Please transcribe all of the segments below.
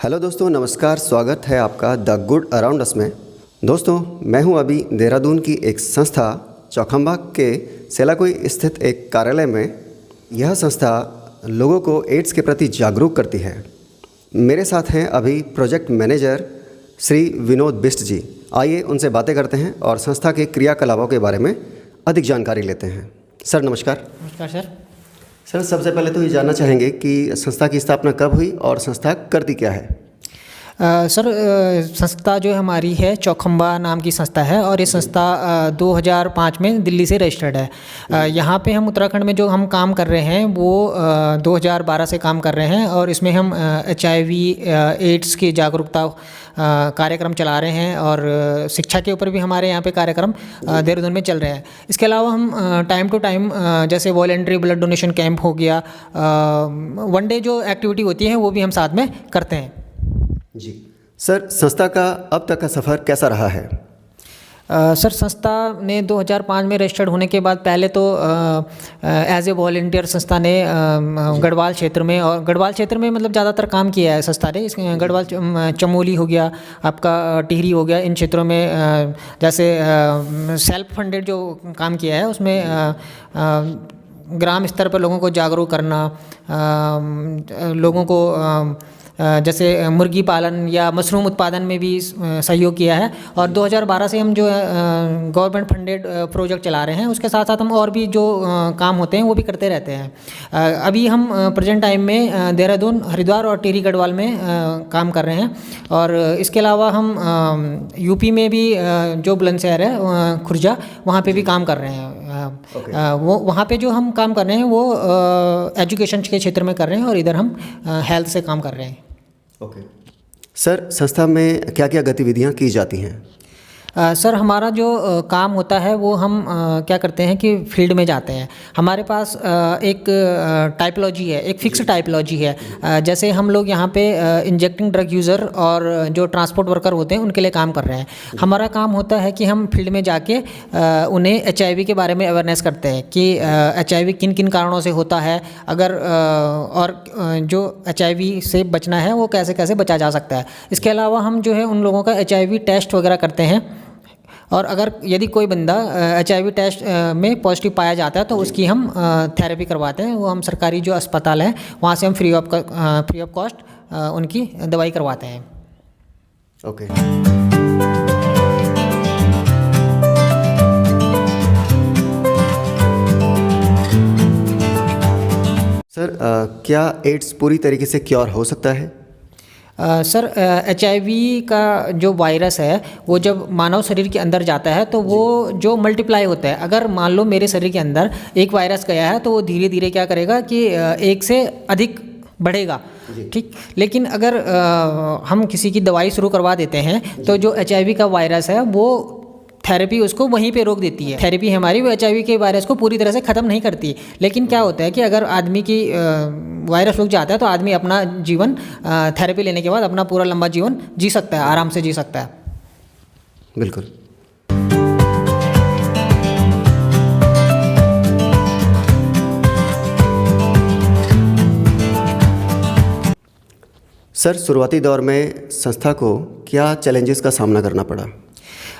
Hello दोस्तों, नमस्कार। स्वागत है आपका द गुड अराउंड अस में। दोस्तों, मैं हूं अभी देहरादून की एक संस्था चौखंबा के सेलाकुई स्थित एक कार्यालय में। यह संस्था लोगों को एड्स के प्रति जागरूक करती है। मेरे साथ हैं अभी प्रोजेक्ट मैनेजर श्री विनोद बिष्ट जी। आइए उनसे बातें करते हैं और संस्था के क्रियाकलापों के बारे में अधिक जानकारी लेते हैं। सर नमस्कार। नमस्कार सर। सर, सबसे पहले तो ये जानना चाहेंगे कि संस्था की स्थापना कब हुई और संस्था करती क्या है? सर, संस्था जो हमारी है चौखंबा नाम की संस्था है और ये संस्था 2005 में दिल्ली से रजिस्टर्ड है। यहाँ पे हम उत्तराखंड में जो हम काम कर रहे हैं वो 2012 से काम कर रहे हैं और इसमें हम HIV एड्स की जागरूकता कार्यक्रम चला रहे हैं और शिक्षा के ऊपर भी हमारे यहाँ पे कार्यक्रम देहरादून में चल रहे हैं। इसके अलावा हम टाइम टू टाइम जैसे वॉलेंट्री ब्लड डोनेशन कैंप हो गया, वन डे जो एक्टिविटी होती है वो भी हम साथ में करते हैं। जी सर, संस्था का अब तक का सफ़र कैसा रहा है? सर, संस्था ने 2005 में रजिस्टर्ड होने के बाद पहले तो एज ए वॉलंटियर संस्था ने गढ़वाल क्षेत्र में, और गढ़वाल क्षेत्र में मतलब ज़्यादातर काम किया है संस्था ने। गढ़वाल चमोली हो गया, आपका टिहरी हो गया, इन क्षेत्रों में जैसे सेल्फ फंडेड जो काम किया है उसमें ग्राम स्तर पर लोगों को जागरूक करना, लोगों को जैसे मुर्गी पालन या मशरूम उत्पादन में भी सहयोग किया है। और 2012 से हम जो गवर्नमेंट फंडेड प्रोजेक्ट चला रहे हैं, उसके साथ साथ हम और भी जो काम होते हैं वो भी करते रहते हैं। अभी हम प्रेजेंट टाइम में देहरादून, हरिद्वार और टिहरी गढ़वाल में काम कर रहे हैं। और इसके अलावा हम यूपी में भी जो बुलंदशहर है खुर्जा, वहाँ पे भी काम कर रहे हैं। वो वहाँ पे जो हम काम कर रहे हैं वो एजुकेशन के क्षेत्र में कर रहे हैं और इधर हम हेल्थ से काम कर रहे हैं। ओके सर, संस्था में क्या क्या गतिविधियां की जाती हैं? सर, हमारा जो काम होता है वो हम क्या करते हैं कि फील्ड में जाते हैं। हमारे पास एक टाइपोलॉजी है, एक फिक्स टाइपोलॉजी है। जैसे हम लोग यहाँ पे इंजेक्टिंग ड्रग यूज़र और जो ट्रांसपोर्ट वर्कर होते हैं उनके लिए काम कर रहे हैं। हमारा काम होता है कि हम फील्ड में जाके उन्हें HIV के बारे में अवेयरनेस करते हैं कि HIV किन किन कारणों से होता है, अगर और जो HIV से बचना है वो कैसे कैसे बचा जा सकता है। इसके अलावा हम जो है उन लोगों का HIV टेस्ट वगैरह करते हैं, और अगर यदि कोई बंदा HIV टेस्ट में पॉजिटिव पाया जाता है तो उसकी हम थेरेपी करवाते हैं। वो हम सरकारी जो अस्पताल है वहाँ से हम फ्री ऑफ कॉस्ट उनकी दवाई करवाते हैं। ओके सर, क्या एड्स पूरी तरीके से क्योर हो सकता है? सर, HIV का जो वायरस है वो जब मानव शरीर के अंदर जाता है तो वो जो मल्टीप्लाई होता है, अगर मान लो मेरे शरीर के अंदर एक वायरस गया है तो वो धीरे धीरे क्या करेगा कि एक से अधिक बढ़ेगा, ठीक। लेकिन अगर हम किसी की दवाई शुरू करवा देते हैं तो जो HIV का वायरस है वो थेरेपी उसको वहीं पे रोक देती है। थेरेपी हमारी वो HIV के वायरस को पूरी तरह से ख़त्म नहीं करती। लेकिन क्या होता है कि अगर आदमी की वायरस रुक जाता है तो आदमी अपना जीवन थेरेपी लेने के बाद अपना पूरा लंबा जीवन जी सकता है, आराम से जी सकता है। बिल्कुल। सर, शुरुआती दौर में संस्था को क्या चैलेंजेस का सामना करना पड़ा?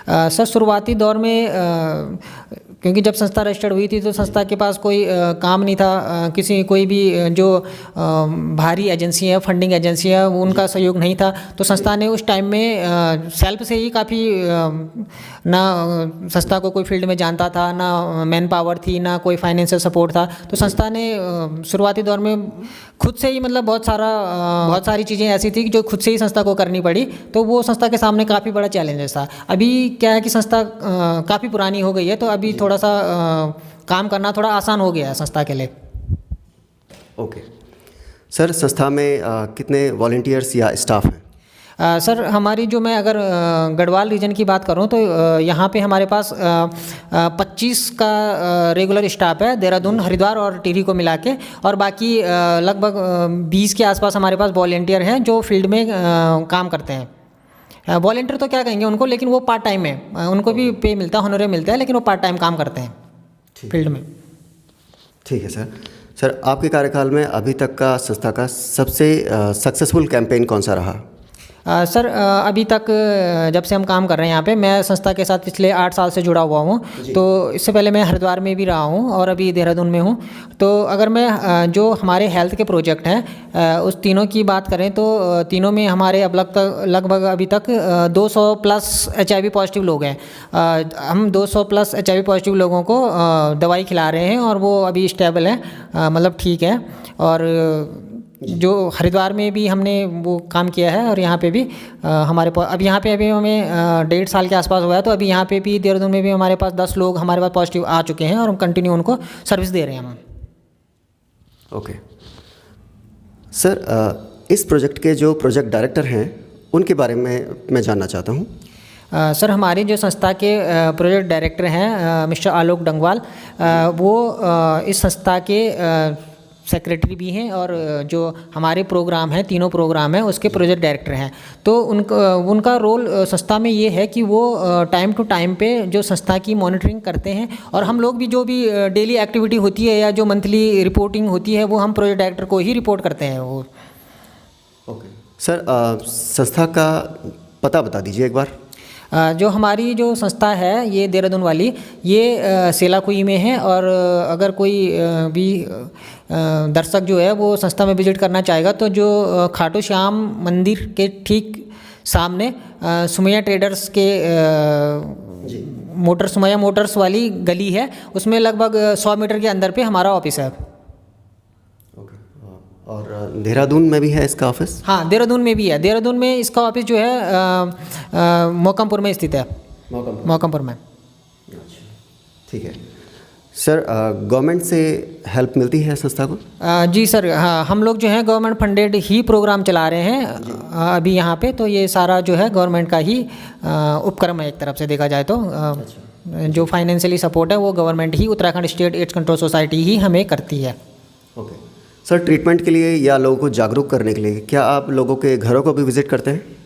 सर, शुरुआती दौर में क्योंकि जब संस्था रजिस्टर्ड हुई थी तो संस्था के पास कोई काम नहीं था, कोई भी जो बाहरी एजेंसी है, फंडिंग एजेंसी है, वो उनका सहयोग नहीं था। तो संस्था ने उस टाइम में सेल्फ से ही काफ़ी, ना संस्था को कोई फील्ड में जानता था, ना मैन पावर थी, ना कोई फाइनेंशियल सपोर्ट था। तो संस्था ने शुरुआती दौर में खुद से ही मतलब बहुत सारी चीज़ें ऐसी थी जो खुद से ही संस्था को करनी पड़ी। तो वो संस्था के सामने काफ़ी बड़ा चैलेंजेस था। अभी क्या है कि संस्था काफ़ी पुरानी हो गई है तो अभी थोड़ा सा काम करना थोड़ा आसान हो गया है संस्था के लिए। ओके सर, संस्था में कितने वॉलंटियर्स या स्टाफ हैं? सर, हमारी जो मैं अगर गढ़वाल रीजन की बात करूं तो यहाँ पे हमारे पास 25 का रेगुलर स्टाफ है, देहरादून, हरिद्वार और टिहरी को मिला के। और बाकी लगभग 20 के आसपास हमारे पास वॉलंटियर हैं जो फील्ड में काम करते हैं। वॉलंटियर तो क्या कहेंगे उनको, लेकिन वो पार्ट टाइम है, उनको भी पे मिलता है, होनोरे मिलता है, लेकिन वो पार्ट टाइम काम करते हैं फील्ड में। ठीक है सर। सर, आपके कार्यकाल में अभी तक का संस्था का सबसे सक्सेसफुल कैंपेन कौन सा रहा? सर अभी तक जब से हम काम कर रहे हैं यहाँ पे, मैं संस्था के साथ पिछले 8 साल से जुड़ा हुआ हूँ। तो इससे पहले मैं हरिद्वार में भी रहा हूँ और अभी देहरादून में हूँ। तो अगर मैं जो हमारे हेल्थ के प्रोजेक्ट हैं उस तीनों की बात करें तो तीनों में हमारे अब लगभग अभी तक 200 प्लस HIV पॉजिटिव लोग हैं। हम 200 प्लस HIV पॉजिटिव लोगों को दवाई खिला रहे हैं और वो अभी स्टेबल है, मतलब ठीक है। और जो हरिद्वार में भी हमने वो काम किया है और यहाँ पे भी हमारे पास अब यहाँ पे अभी हमें 1.5 साल के आसपास हुआ है। तो अभी यहाँ पे भी देहरादून में भी हमारे पास 10 लोग हमारे पास पॉजिटिव आ चुके हैं और हम कंटिन्यू उनको सर्विस दे रहे हैं हम। ओके सर, इस प्रोजेक्ट के जो प्रोजेक्ट डायरेक्टर हैं उनके बारे में मैं जानना चाहता हूँ। सर हमारी जो संस्था के प्रोजेक्ट डायरेक्टर हैं मिस्टर आलोक डंगवाल, वो इस संस्था के सेक्रेटरी भी हैं और जो हमारे प्रोग्राम हैं, तीनों प्रोग्राम हैं, उसके प्रोजेक्ट डायरेक्टर हैं। तो उनका रोल संस्था में ये है कि वो टाइम टू टाइम पे जो संस्था की मॉनिटरिंग करते हैं और हम लोग भी जो भी डेली एक्टिविटी होती है या जो मंथली रिपोर्टिंग होती है वो हम प्रोजेक्ट डायरेक्टर को ही रिपोर्ट करते हैं वो। ओके सर, संस्था का पता बता दीजिए एक बार। जो हमारी जो संस्था है ये देहरादून वाली, ये सेलाकुई में है। और अगर कोई भी दर्शक जो है वो संस्था में विजिट करना चाहेगा तो जो खाटू श्याम मंदिर के ठीक सामने सुमैया ट्रेडर्स के सुमैया मोटर्स वाली गली है, उसमें लगभग 100 मीटर के अंदर पे हमारा ऑफिस है। और देहरादून में भी है इसका ऑफिस? हाँ, देहरादून में भी है। देहरादून में इसका ऑफिस जो है मोकमपुर में स्थित है। मोकमपुर में। अच्छा, ठीक है सर। गवर्नमेंट से हेल्प मिलती है संस्था को? जी सर, हाँ, हम लोग जो है गवर्नमेंट फंडेड ही प्रोग्राम चला रहे हैं अभी यहाँ पे। तो ये सारा जो है गवर्नमेंट का ही उपक्रम है एक तरफ से देखा जाए तो। जो फाइनेंशियली सपोर्ट है वो गवर्नमेंट ही, Uttarakhand state AIDS control society ही हमें करती है। ओके सर, ट्रीटमेंट के लिए या लोगों को जागरूक करने के लिए क्या आप लोगों के घरों को भी विजिट करते हैं?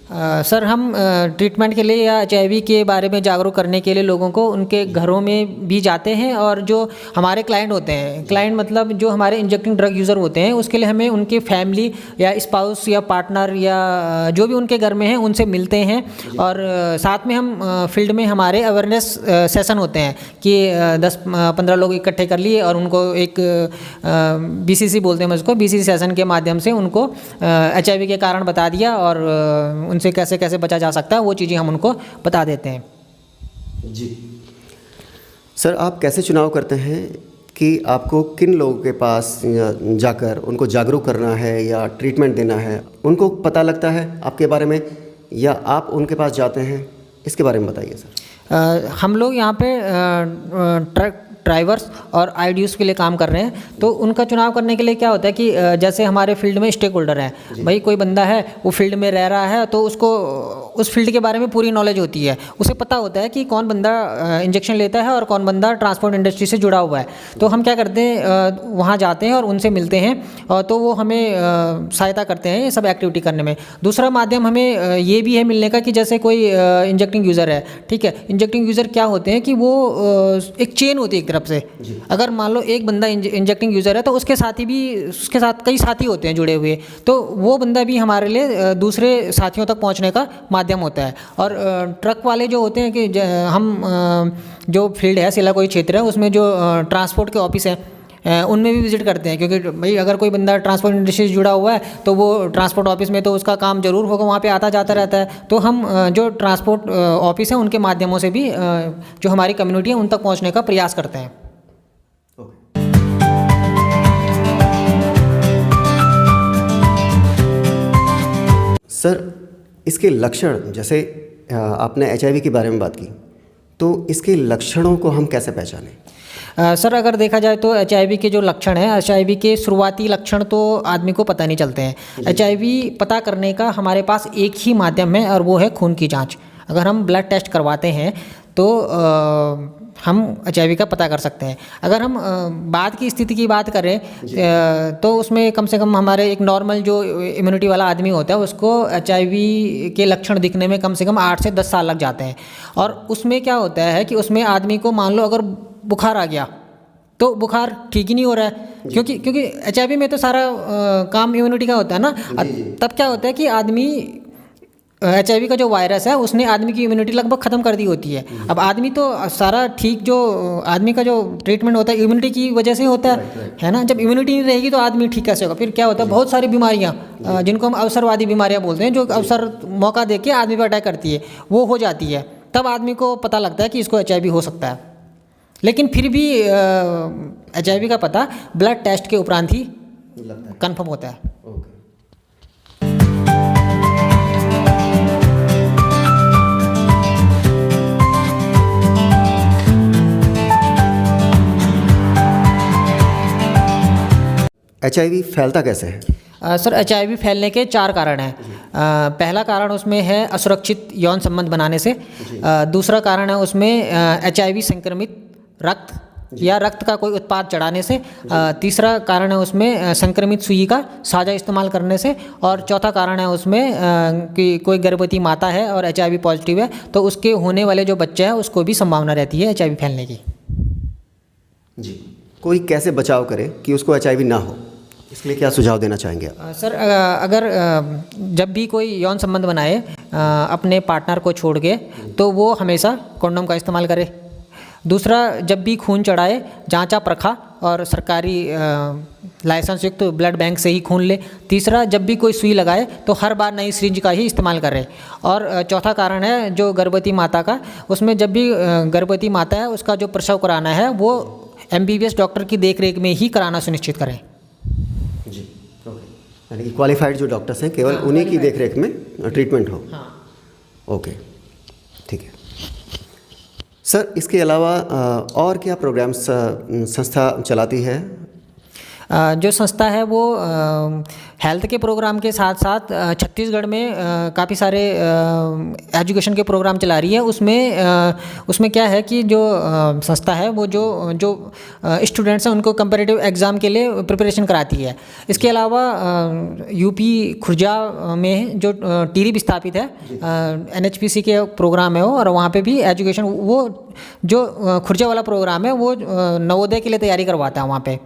सर हम ट्रीटमेंट के लिए या HIV के बारे में जागरूक करने के लिए लोगों को उनके घरों में भी जाते हैं। और जो हमारे क्लाइंट होते हैं, क्लाइंट मतलब जो हमारे इंजेक्टिंग ड्रग यूज़र होते हैं, उसके लिए हमें उनके फैमिली या स्पाउस या पार्टनर या जो भी उनके घर में हैं उनसे मिलते हैं। और साथ में हम फील्ड में हमारे अवेयरनेस सेशन होते हैं कि 10-15 लोग इकट्ठे कर लिए और उनको एक BCC बोलते हैं उसको, BCC सेशन के माध्यम से उनको HIV के कारण बता दिया और उनसे कैसे कैसे बचा जा सकता है वो चीज़ें हम उनको बता देते हैं। जी सर, आप कैसे चुनाव करते हैं कि आपको किन लोगों के पास जाकर उनको जागरूक करना है या ट्रीटमेंट देना है? उनको पता लगता है आपके बारे में या आप उनके पास जाते हैं? इसके बारे में बताइए सर। हम लोग यहाँ पे ट्रक ड्राइवर्स और IDUs के लिए काम कर रहे हैं। तो उनका चुनाव करने के लिए क्या होता है कि जैसे हमारे फील्ड में स्टेक होल्डर हैं, भाई कोई बंदा है वो फील्ड में रह रहा है तो उसको उस फील्ड के बारे में पूरी नॉलेज होती है, उसे पता होता है कि कौन बंदा इंजेक्शन लेता है और कौन बंदा ट्रांसपोर्ट इंडस्ट्री से जुड़ा हुआ है। तो हम क्या करते हैं, वहाँ जाते हैं और उनसे मिलते हैं और तो वो हमें सहायता करते हैं ये सब एक्टिविटी करने में। दूसरा माध्यम हमें ये भी है मिलने का कि जैसे कोई इंजेक्टिंग यूज़र है, ठीक है, इंजेक्टिंग यूज़र क्या होते हैं कि वो एक चेन होती है तरफ से। अगर मान लो एक बंदा इंजेक्टिंग यूज़र है तो उसके साथ कई साथी होते हैं जुड़े हुए, तो वो बंदा भी हमारे लिए दूसरे साथियों तक पहुंचने का माध्यम होता है। और ट्रक वाले जो होते हैं कि हम जो फील्ड है सेलाकुई क्षेत्र है उसमें जो ट्रांसपोर्ट के ऑफिस हैं उनमें भी विजिट करते हैं, क्योंकि भाई अगर कोई बंदा ट्रांसपोर्ट इंडस्ट्री से जुड़ा हुआ है तो वो ट्रांसपोर्ट ऑफिस में तो उसका काम जरूर होगा, वहाँ पे आता जाता रहता है। तो हम जो ट्रांसपोर्ट ऑफिस है उनके माध्यमों से भी जो हमारी कम्युनिटी है उन तक पहुँचने का प्रयास करते हैं। सर, इसके लक्षण, जैसे आपने HIV के बारे में बात की, तो इसके लक्षणों को हम कैसे पहचानें? सर अगर देखा जाए तो HIV के जो लक्षण हैं, HIV के शुरुआती लक्षण तो आदमी को पता नहीं चलते हैं। HIV पता करने का हमारे पास एक ही माध्यम है और वो है खून की जांच। अगर हम ब्लड टेस्ट करवाते हैं तो हम HIV का पता कर सकते हैं। अगर हम बाद की स्थिति की बात करें तो उसमें कम से कम हमारे एक नॉर्मल जो इम्यूनिटी वाला आदमी होता है उसको HIV के लक्षण दिखने में कम से कम 8 से 10 साल लग जाते हैं। और उसमें क्या होता है कि उसमें आदमी को मान लो अगर बुखार आ गया तो बुखार ठीक ही नहीं हो रहा है, क्योंकि HIV में तो सारा काम इम्यूनिटी का होता है ना। तब क्या होता है कि आदमी HIV का जो वायरस है उसने आदमी की इम्यूनिटी लगभग ख़त्म कर दी होती है। अब आदमी तो सारा ठीक, जो आदमी का जो ट्रीटमेंट होता है इम्यूनिटी की वजह से होता है ना। जब इम्यूनिटी नहीं रहेगी तो आदमी ठीक कैसे होगा? फिर क्या होता है, बहुत सारी बीमारियाँ जिनको हम अवसरवादी बीमारियाँ बोलते हैं, जो अवसर मौका देके आदमी पर अटैक करती है, वो हो जाती है। तब आदमी को पता लगता है कि इसको HIV हो सकता है। लेकिन फिर भी HIV का पता ब्लड टेस्ट के उपरांत ही कन्फर्म होता है। HIV फैलता कैसे है? सर HIV फैलने के 4 कारण हैं। पहला कारण उसमें है असुरक्षित यौन संबंध बनाने से। दूसरा कारण है उसमें HIV संक्रमित रक्त या रक्त का कोई उत्पाद चढ़ाने से। तीसरा कारण है उसमें संक्रमित सुई का साझा इस्तेमाल करने से। और चौथा कारण है उसमें कि कोई गर्भवती माता है और HIV पॉजिटिव है तो उसके होने वाले जो बच्चे हैं उसको भी संभावना रहती है HIV फैलने की। जी, कोई कैसे बचाव करे कि उसको HIV ना हो, इसके लिए क्या सुझाव देना चाहेंगे आप? सर अगर जब भी कोई यौन संबंध बनाए अपने पार्टनर को छोड़ के, तो वो हमेशा कॉन्डोम का इस्तेमाल करे। दूसरा, जब भी खून चढ़ाए जांचा परखा और सरकारी लाइसेंस युक्त ब्लड बैंक से ही खून ले। तीसरा, जब भी कोई सुई लगाए तो हर बार नई सिरिंज का ही इस्तेमाल करे। और चौथा कारण है जो गर्भवती माता का, उसमें जब भी गर्भवती माता है उसका जो प्रसव कराना है वो MBBS डॉक्टर की देखरेख में ही कराना सुनिश्चित करें। जी, ओके। यानी क्वालिफाइड जो डॉक्टर्स हैं केवल उन्हीं की देखरेख में ट्रीटमेंट हो। हाँ। ओके, ठीक है सर। इसके अलावा और क्या प्रोग्राम्स संस्था चलाती है? जो संस्था है वो हेल्थ के प्रोग्राम के साथ साथ छत्तीसगढ़ में काफ़ी सारे एजुकेशन के प्रोग्राम चला रही है। उसमें क्या है कि जो संस्था है वो जो स्टूडेंट्स हैं उनको कंपैरेटिव एग्ज़ाम के लिए प्रिपरेशन कराती है। इसके अलावा यूपी खुर्जा में जो टीरी स्थापित है, NHPC के प्रोग्राम है वो, और वहाँ पे भी एजुकेशन, वो जो खुर्जा वाला प्रोग्राम है वो नवोदय के लिए तैयारी करवाता है वहाँ पे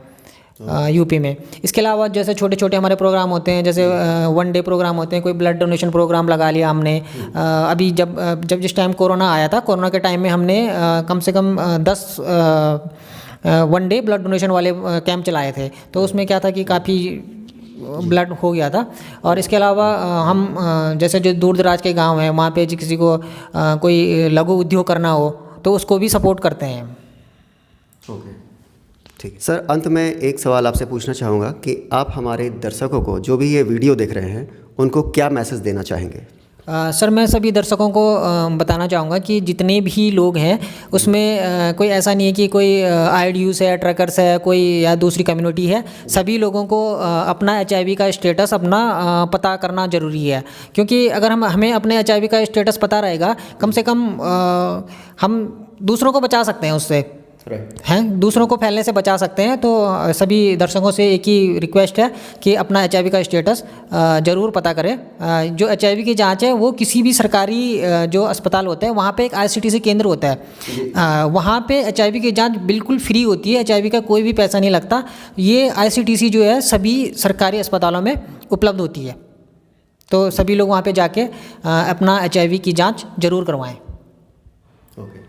यूपी में। इसके अलावा जैसे छोटे छोटे हमारे प्रोग्राम होते हैं, जैसे 1 डे प्रोग्राम होते हैं, कोई ब्लड डोनेशन प्रोग्राम लगा लिया हमने। अभी जब जिस टाइम कोरोना आया था, कोरोना के टाइम में हमने कम से कम 10 1 डे ब्लड डोनेशन वाले कैंप चलाए थे। तो उसमें क्या था कि काफ़ी ब्लड हो गया था। और इसके अलावा हम जैसे जो दूर दराज के गाँव हैं वहाँ पे किसी को कोई लघु उद्योग करना हो तो उसको भी सपोर्ट करते हैं। ओके, ठीक है सर। अंत में एक सवाल आपसे पूछना चाहूँगा कि आप हमारे दर्शकों को, जो भी ये वीडियो देख रहे हैं, उनको क्या मैसेज देना चाहेंगे? सर मैं सभी दर्शकों को बताना चाहूँगा कि जितने भी लोग हैं उसमें कोई ऐसा नहीं है कि कोई IDUs है, ट्रैकर्स है, कोई या दूसरी कम्युनिटी है। सभी लोगों को अपना HIV का स्टेटस अपना पता करना ज़रूरी है। क्योंकि अगर हमें अपने HIV का स्टेटस पता रहेगा, कम से कम हम दूसरों को बचा सकते हैं उससे, हैं, दूसरों को फैलने से बचा सकते हैं। तो सभी दर्शकों से एक ही रिक्वेस्ट है कि अपना HIV का स्टेटस ज़रूर पता करें। जो HIV की जांच है वो किसी भी सरकारी जो अस्पताल होते हैं वहाँ पे एक ICTC केंद्र होता है, वहाँ पे HIV की जांच बिल्कुल फ्री होती है। HIV का कोई भी पैसा नहीं लगता। ये ICTC जो है सभी सरकारी अस्पतालों में उपलब्ध होती है। तो सभी लोग वहाँ पे जाके अपना HIV की जाँच ज़रूर करवाएँ। Okay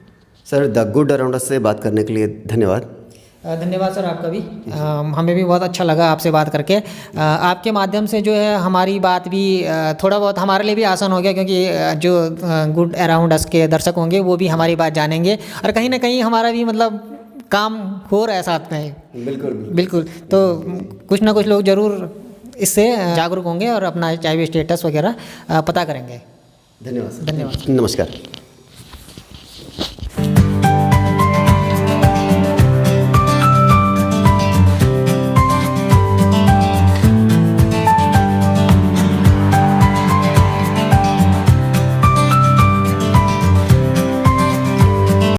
sir, the good around us से बात करने के लिए धन्यवाद। धन्यवाद सर आपका भी। हमें भी बहुत अच्छा लगा आपसे बात करके। आपके माध्यम से जो है हमारी बात भी थोड़ा बहुत हमारे लिए भी आसान हो गया, क्योंकि जो गुड अराउंड अस के दर्शक होंगे वो भी हमारी बात जानेंगे और कहीं ना कहीं हमारा भी मतलब काम हो रहा है साथ में। बिल्कुल। तो कुछ ना कुछ लोग ज़रूर इससे जागरूक होंगे और अपना HIV स्टेटस वगैरह पता करेंगे। धन्यवाद। धन्यवाद। नमस्कार।